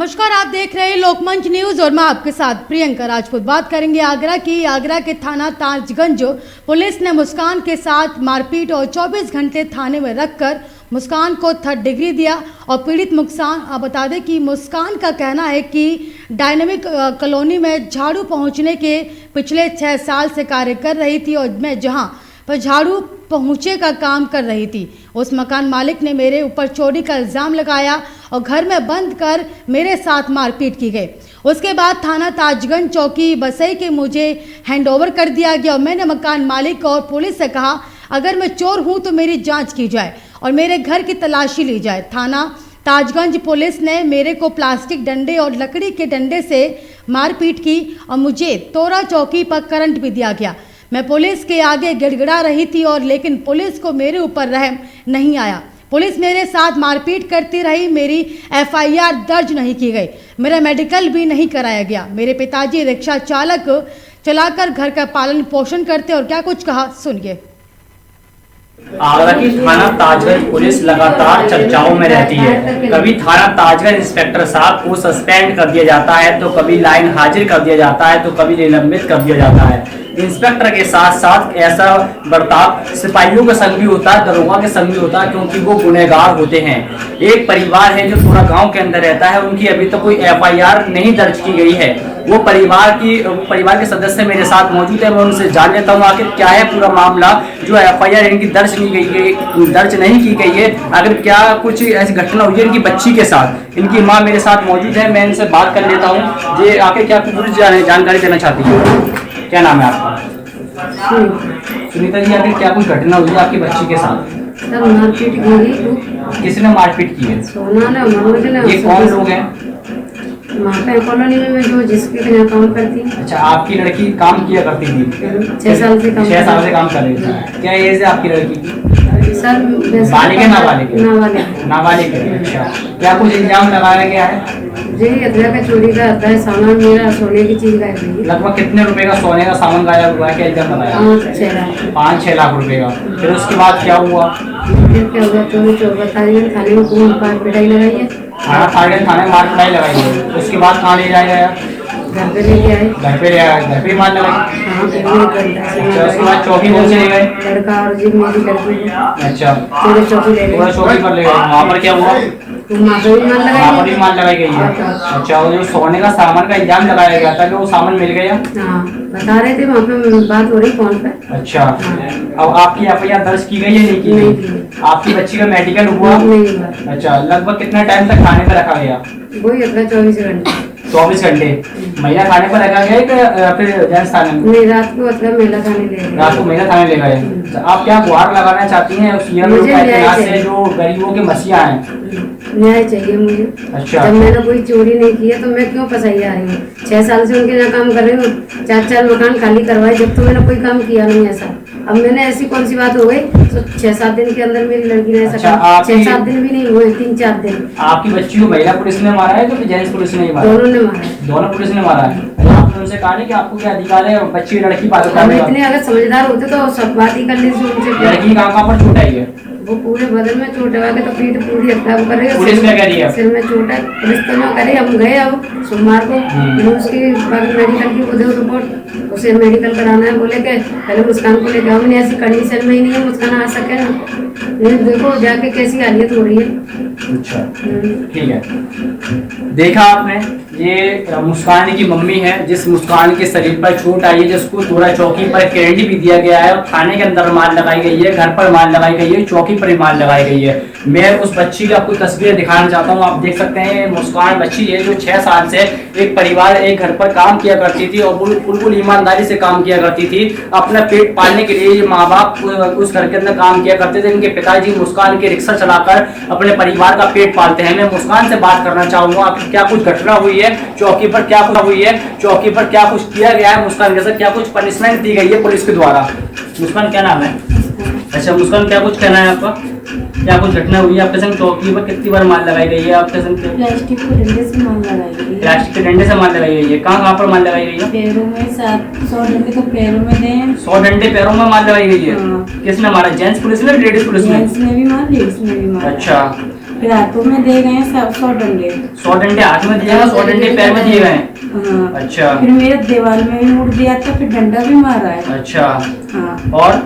नमस्कार, आप देख रहे हैं लोकमंच न्यूज और मैं आपके साथ प्रियंका राजपूत। बात करेंगे आगरा की। आगरा के थाना ताजगंज पुलिस ने मुस्कान के साथ मारपीट और 24 घंटे थाने में रखकर मुस्कान को 3rd डिग्री दिया। और पीड़ित मुस्कान, बता दें कि मुस्कान का कहना है कि डायनेमिक कॉलोनी में झाड़ू पहुंचने के पिछले 6 साल से कार्य कर रही थी और मैं जहां पर झाड़ू पहुंचे का काम कर रही थी, उस मकान मालिक ने मेरे ऊपर चोरी का इल्ज़ाम लगाया और घर में बंद कर मेरे साथ मारपीट की गई। उसके बाद थाना ताजगंज चौकी बसई के मुझे हैंडओवर कर दिया गया और मैंने मकान मालिक और पुलिस से कहा, अगर मैं चोर हूं तो मेरी जांच की जाए और मेरे घर की तलाशी ली जाए। थाना ताजगंज पुलिस ने मेरे को प्लास्टिक डंडे और लकड़ी के डंडे से मारपीट की और मुझे तोरा चौकी पर करंट भी दिया गया। मैं पुलिस के आगे गिड़गिड़ा रही थी और लेकिन पुलिस को मेरे ऊपर रहम नहीं आया। पुलिस मेरे साथ मारपीट करती रही। मेरी FIR दर्ज नहीं की गई, मेरा मेडिकल भी नहीं कराया गया। मेरे पिताजी रिक्शा चालक चलाकर घर का पालन पोषण करते और क्या कुछ कहा सुनिए। आगरा की थाना ताजगंज पुलिस लगातार चर्चाओं में रहती है। कभी थाना ताजगंज इंस्पेक्टर साहब को सस्पेंड कर दिया जाता है, तो कभी लाइन हाजिर कर दिया जाता है, तो कभी निलंबित कर दिया जाता है। इंस्पेक्टर के साथ साथ ऐसा बर्ताव सिपाहियों के संग भी होता है, दरोगा के संग भी होता है, क्योंकि वो गुनहगार होते हैं। एक परिवार है जो पूरा गांव के अंदर रहता है, उनकी अभी तक कोई FIR नहीं दर्ज की गई है। वो परिवार के सदस्य मेरे साथ मौजूद है। मैं उनसे जान लेता हूँ आखिर क्या है पूरा मामला जो FIR इनकी दर्ज नहीं की गई है। अगर क्या कुछ ऐसी घटना हुई है इनकी बच्ची के साथ। इनकी माँ मेरे साथ मौजूद है, मैं इनसे बात कर लेता हूँ। ये आखिर क्या पूरी जानकारी देना चाहती है। क्या नाम है आपका? सुनीता जी, आखिर क्या कुछ घटना हुई है आपकी बच्ची के साथ? सर मारपीट की। किसने मारपीट की है? सोना ने, मनोज ने। ये कौन लोग हैं? कॉलोनी में जो जिसके यहाँ काम करती है। अच्छा, आपकी लड़की काम किया करती थी? 6 साल से काम 6 साल से काम कर रही थी। क्या एज है आपकी लड़की की? सर बालिग है नाबालिग? नाबालिग है। अच्छा, क्या कुछ इल्जाम लगाया गया है? जी अदला का चोरी का आता है, सामान मेरा सोने की चीज गायब हुई है। लगभग कितने रुपए का सोने का सामान गायब हुआ है? क्या इल्जाम लगाया? 5-6 लाख रुपए का। फिर उसके बाद क्या हुआ? फिर क्या हुआ? चोरी चोर बताइए। थाने में खूब मार पिटाई लगाई है। थाने में मार पिटाई लगाई है। उसके बाद कहाँ ले जाया गया? घर पे लेके आए। घर पे ले आया? घर पे मार लगाई? हाँ, उसके बाद चौकी कौन से ले गए? लड़का और जी मेरी लड़की। अच्छा, पूरे चौकी ले गए। चौकी पर ले गए। वहाँ पर क्या हुआ? वहाँ पर भी मार लगाई गई है। अच्छा, वो जो सोने का सामान का इल्जाम लगाया गया था, वो सामान मिल गया? हाँ, बता रहे थे वहाँ पे बात हो रही फोन पे। अच्छा, अब आपकी FIR दर्ज की गई है? नहीं की गई। आपकी बच्ची का मेडिकल हुआ? नहीं हुआ। अच्छा, लगभग कितना टाइम तक खाने पर रखा गया? वही अपना 24 घंटे। 24 घंटे महिला खाने पर रखा गया या फिर जेंट्स खाने में? नहीं, रात को मतलब महिला खाने ले गए। रात को महिला खाने ले गए। आप क्या गुहार लगाना चाहती हैं उस से जो गरीबों के मसीहा हैं? न्याय चाहिए मुझे। अच्छा, जब मैंने कोई चोरी नहीं की है तो मैं क्यों फंसाई आ रही हूँ? 6 साल से उनके यहाँ काम कर रही हूँ। 4 मकान खाली करवाए, जब तो मैंने कोई काम किया नहीं ऐसा। अब मैंने ऐसी कौन सी बात हो गई? तो 6-7 दिन के अंदर मेरी लड़की ने ऐसा कहा। 6-7 दिन भी नहीं हुए, 3-4 दिन। आपकी बच्ची को महिला पुलिस ने मारा है तो जेंट्स पुलिस ने मारा? दोनों ने मारा है। दोनों पुलिस ने मारा है। आपने उनसे कहा नहीं कि आपको क्या अधिकार है बच्ची लड़की बात करने का? इतने अगर समझदार होते तो सब बात ही कर लेते उनसे। लड़की कहाँ पर चोट आई है? वो पूरे बदन में चोट है, तो पीठ पूरी हत्या कर रही है। पुलिस क्या कह रही है? सिर में चोट है। पुलिस तो ना करे, हम गए अब सोमवार को उसकी मेडिकल की वो दो रिपोर्ट, उसे मेडिकल कराना है। बोले कि पहले मुस्कान को लेकर हमने ऐसी कंडीशन में ही नहीं है मुस्कान आ सके ना। देखो जाके कैसी हालत हो रही है। अच्छा, ठीक है। देखा आपने, ये मुस्कान की मम्मी है जिस मुस्कान के शरीर पर चोट आई है, जिसको तोरा चौकी पर करंट भी दिया गया है और थाने के अंदर मार लगाई गई है, घर पर मार लगाई गई है, चौकी पर मार लगाई गई है। मैं उस बच्ची की आपको तस्वीर दिखाना चाहता हूँ। आप देख सकते हैं मुस्कान बच्ची है जो 6 साल से एक परिवार एक घर पर काम किया करती थी और बिल्कुल ईमानदारी से काम किया करती थी। अपना पेट पालने के लिए माँ बाप उस घर के अंदर काम किया करते थे। इनके पिताजी मुस्कान के रिक्शा चलाकर अपने परिवार का पेट पालते हैं। मैं मुस्कान से बात करना चाहूंगा क्या कुछ घटना हुई है चौकी पर, क्या कुछ हुई है चौकी पर, क्या कुछ किया गया है मुस्कान के साथ, क्या कुछ पनिशमेंट दी गई है पुलिस के द्वारा। मुस्कान, क्या नाम है? अच्छा मुस्कान, क्या कुछ कहना है आपका? क्या कुछ घटना हुई है आपके संग? चौकी पर कितनी बार मार लगाई गई है आपके संग? प्लास्टिक के डंडे से मार लगाई गई है। प्लास्टिक के डंडे से मार लगाई गई है। कहाँ पर मार लगाई गई है? पैरों में 100 डंडे तो पैरों में दे। 100 डंडे पैरों में मार लगाई गई है। हाँ। किसने मारा? जेंट्स पुलिस ने, लेडीज पुलिस ने? जेंट्स ने भी मार, लेडीज ने भी मार। अच्छा, फिर हाथों में दे गए हैं 100 डंडे। 100 डंडे हाथ में दिए गए, 100 डंडे पैर में दिए गए। हाँ। अच्छा। फिर मेरे दीवार में भी मुड़ दिया था, फिर डंडा भी मारा है। अच्छा। हाँ। और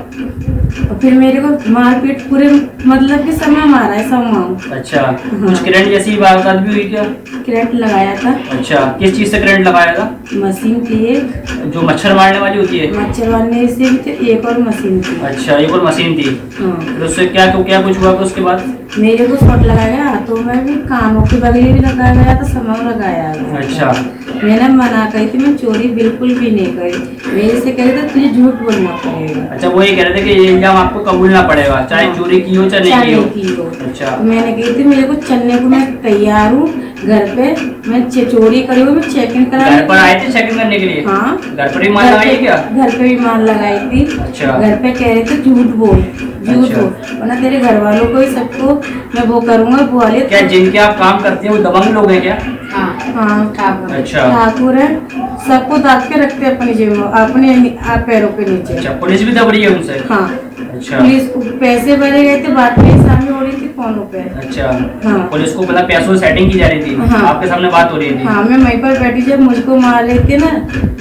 फिर मेरे को मारपीट पूरे मतलब कि समय मारा है सब। अच्छा। कुछ करंट जैसी वारदात भी हुई क्या? करंट लगाया था। अच्छा, किस चीज से करंट लगाया था? मशीन थी एक, जो मच्छर मारने वाली होती है। मच्छर मारने से भी थे, एक और मशीन थी। अच्छा, एक और मशीन थी। हाँ। फिर उससे क्या कुछ हुआ था उसके बाद? मेरे को शॉट लगाया गया, हाथों में भी, कानों के बगली भी लगाया गया था, समय लगाया गया। अच्छा। मैंने मना कही थी, मैं चोरी बिल्कुल भी नहीं करी। मेरे से कह रहे थे तुझे झूठ बोलना पड़ेगा। अच्छा, वो ये कह रहे थे कि ये इल्जाम आपको कबूलना पड़ेगा, चाहे हाँ। चोरी की हो चाहे नहीं की हो। अच्छा। मैंने कही थी मेरे को चलने को मैं तैयार हूँ घर पे, मैं चोरी करी हुई, मैं चेकिंग करा। घर पर आए थे चेकिंग करने के लिए? हाँ। घर पर ही मान लगाई क्या? घर पे भी मान लगाई थी। अच्छा। घर पे कह रहे थे झूठ बोल, झूठ अच्छा। बोल, वरना तेरे घर वालों को ही सबको मैं वो करूँगा, वो वाले। क्या जिनके आप काम करते हैं वो दबंग लोग हैं क्या? हाँ ठाकुर। अच्छा। ठाकुर है, सबको दाब के रखते हैं अपनी जेब में, अपने पैरों के नीचे। अच्छा, पुलिस भी दब रही है उनसे? हाँ। अच्छा। पुलिस को पैसे भरे गए थे, बात मेरे सामने हो रही थी फोनों पे। अच्छा। हाँ। पुलिस को मतलब पैसों से सेटिंग की जा रही थी? हाँ। आपके सामने बात हो रही थी? हाँ, मैं वहीं पर बैठी जब मुझको मार रही थी ना,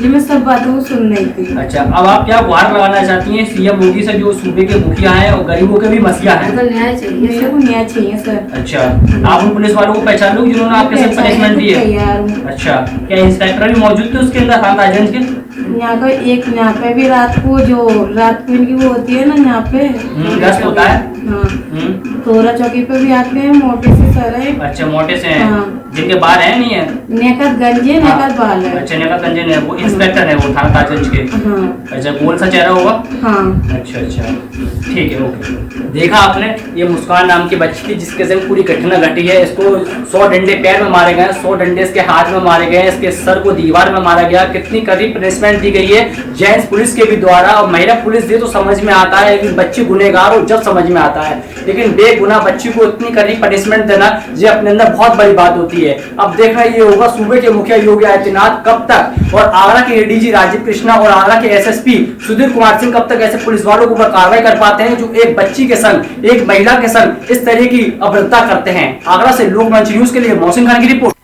जी मैं सब बातों को सुन रही थी। अच्छा, अब आप क्या गुहार लगाना चाहती हैं सीएम मोदी से, जो सूबे के मुखिया हैं और गरीबों के भी मसीहा हैं? हमको न्याय चाहिए मेरे को न्याय चाहिए सर। अच्छा, आप उन पुलिस वालों को पहचान लो जिन्होंने आपके साथ पनिशमेंट दी है? तैयार हूँ। अच्छा, क्या इंस्पेक्टर भी मौजूद थे उसके अंदर थानागंज के? यहाँ पे एक, यहाँ पे भी रात को इनकी वो होती है ना, यहाँ पे गश्त होता है। हाँ, तोरा चौकी पे भी आते हैं, मोटे से सर है। अच्छा, मोटे से हैं। हाँ। जिनके बाल है नहीं है? नेकत गंजे, नेकत बाल है। अच्छा, नेका गंजन है, वो इंस्पेक्टर है वो थाना ताजगंज के? हाँ। अच्छा, गोल सा चेहरा होगा? हाँ। अच्छा अच्छा, ठीक है, ओके। देखा आपने, ये मुस्कान नाम की बच्ची थी जिसके संग पूरी घटना घटी है। इसको 100 डंडे पैर में मारे गए, 100 डंडे इसके हाथ में मारे गए, इसके सर को दीवार में मारा गया। कितनी कड़ी पनिशमेंट दी गई है जेंट्स पुलिस के भी द्वारा, और महिला पुलिस दे तो समझ में आता है कि बच्ची गुनहगार हो जब समझ में आता है, लेकिन बेगुनाह बच्ची को इतनी कड़ी पनिशमेंट देना ये अपने अंदर बहुत बड़ी बात होती है। अब देखना ये होगा सूबे के मुखिया योगी आदित्यनाथ कब तक, और आगरा के एडीजी राजीव कृष्णा और आगरा के एसएसपी सुधीर कुमार सिंह कब तक ऐसे पुलिस वालों के ऊपर कार्रवाई कर पाते हैं जो एक बच्ची के संग, एक महिला के संग इस तरह की अभद्रता करते हैं। आगरा से लोकमंच न्यूज के लिए मोहसिन खान की रिपोर्ट।